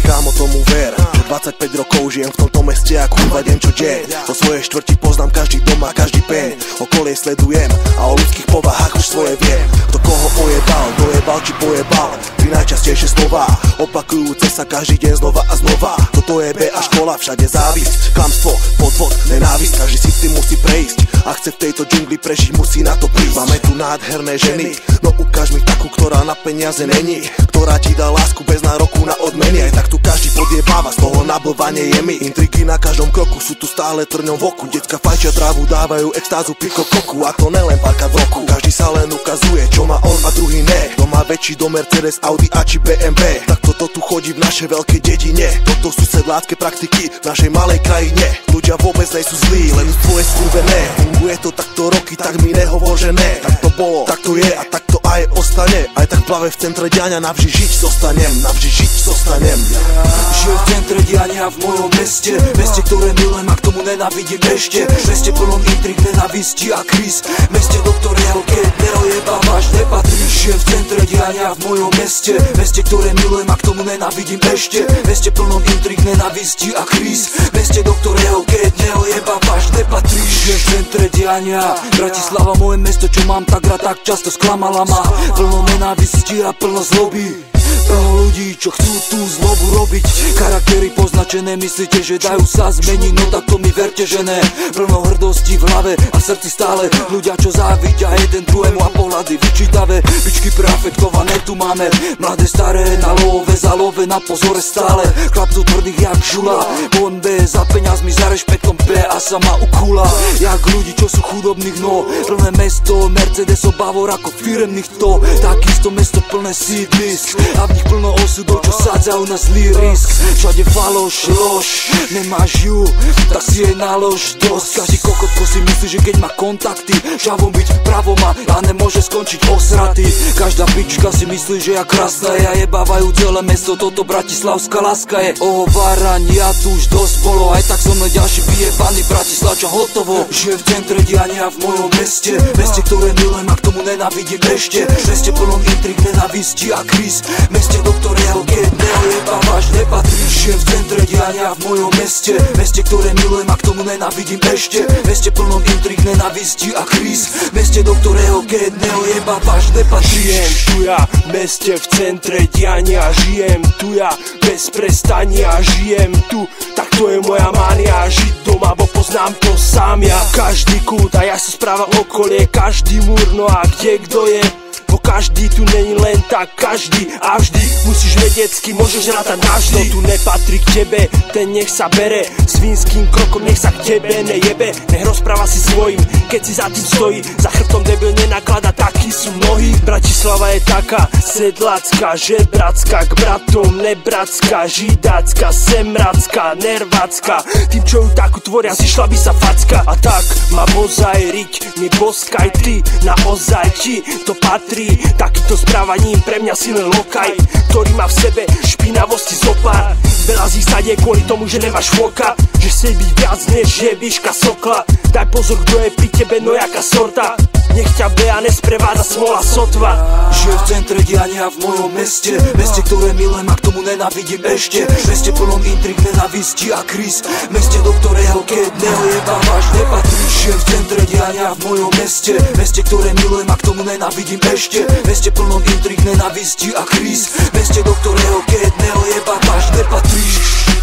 kámo, tomu ver, že 25 rokov žijem v tomto meste a kurva viem čo deň. Do svojej štvrti poznám každý dom a každý peň. Okolie sledujem a o ľudských povahách už svoje viem. Kto koho ojebal, dojebal či pojebal, tri najčastejšie slova opakujúce sa každý deň znova a znova. Toto je B a škola, všade závisť, klamstvo, podvod, nenávisť. Každý si tým musí prejsť a chce v tejto džungli prežiť, musí na to prísť. Máme tu nádherné ženy, no ukáž mi takú, ktorá na peniaze není, ktorá ti dá lásku bez nároku na odmeny. Aj tak tu každý podjebáva, z toho nablvanie je mi. Intrigy na každom kroku, sú tu stále trňom v oku. Decka fajčia trávu, dávajú extázu, piko koku, a to nelen párkrát v roku. Každý sa len ukazuje, čo má on a druhý ne. Kto má väčší dom, Mercedes, Audi a či BMW, tak toto tu chodí v našej veľkej dedine. Toto sú sedlácké praktiky v našej malej krajine. Ľudia vôbec nie sú zlí, len tvoje skurvené. Funguje to takto roky, tak mi nehovor, že ne. Tak to bolo, tak to je a tak to aj ostane. Aj tak plave v centre diania, navždy žiť zostanem, navždy žiť zostanem. Žijem v centre diania v mojom meste, meste, ktoré milujem a k tomu nenávidím ešte. Meste plnom intrik, nenávisti a kríz, meste, do ktorého keď neojebávaš, nepatríš. Žijem v centre diania v mojom meste, meste, ktoré milujem a k tomu nenávidím ešte. Meste plnom intrik, nenávisti a kríz, meste, do ktorého keď neojebávaš, nepatríš. Žijem v centre diania, Bratislava, moje mesto, čo mám tak rád, tak často sklamala ma. Plno nenávisti a plno zloby, plno ľudí, čo chcú tú zlobu robiť. Charaktery poznačené, myslíte, že dajú sa zmeniť, no tak to mi verte, že ne. Plno hrdosti v hlave a v srdci stále ľudia, čo závidia jeden druhému a pohľady vyčítavé. Pičky preafektované tu máme, mladé staré na love, za love, na pozore stále. Chlapcov tvrdých jak žula, on B za peňazmi, za rešpektom P a sa ma ukúla. Jak ľudí, čo sú chudobných, no plné mesto, Mercedesov, Bavor ako firemných to. Takisto mesto plné sídlisk a v nich plno osudov, čo sádzajú na zlý risk. Všade faloš, lož, nemáš ju, tak si jej nalož dosť. Každý kokotko si myslí, že keď má kontakty, šavom byť pravom a nemôže skončiť osratý. Každá pička si myslí, že ja krásna je a jebávajú celé mesto, toto bratislavská láska je. Ohovárania tu už dosť bolo, aj tak som na ďalší vyjebaný Bratislavča hotovo. Žijem v centre diania v mojom meste, meste, ktoré milujem a k tomu nenávidím ešte. Meste plnom intrik, nenávisti a kríz, meste, do ktorého keď neojebávaš, nepatríš. Žijem v centre diania v mojom meste, meste, ktoré milujem a k tomu nenávidím ešte. Meste plnom intrik, nenávisti a kríz, meste, do ktorého keď neojebávaš, nepatríš. Žijem tu ja, v meste, v centre diania, žijem tu ja, bez prestania, žijem tu, tak to je moja mania. Žiť doma, bo poznám to sám ja. Každý kút a ja sa správam okolie, každý múr, no a kde kto je? Bo každý tu není len tak, každý a vždy musíš vedecky, môžeš rátať navždy. Kto tu nepatrí k tebe, ten nech sa bere, svinským krokom nech sa k tebe nejebe. Nech rozpráva si svojim, keď si za tým stojí, za chrbtom debil nenaklada, takí sú mnohí. Bratislava je taká sedlácka, žebracká, k bratom nebracká, židácka, semracká, nervacká. Tým, čo ju takú tvoria, zišla by sa facka. A tak ma bozaj riť, mi boskaj ty, naozaj ti to patrí. Takýmto správaním pre mňa si len lokaj, ktorý má v sebe špinavosti zopár. Veľa z nich sa deje kvôli tomu, že nemáš foka, že si byť viac než je výška sokla. Daj pozor, kto je pri tebe, no jaká sorta, nech ťa Bea nespreváda smola sotva. Žijem v centre diania v mojom meste, meste, ktoré milujem a k tomu nenávidím ešte. Meste plnom intrik, nenávisti a kríz, meste, do ktorého keď neojebávaš, nepatríš. Žijem v centre diania v mojom meste, meste, ktoré milujem a k tomu nenávidím ešte. Meste plnom intrik, nenávisti a kríz, meste, do ktorého keď neojebávaš, nepatríš.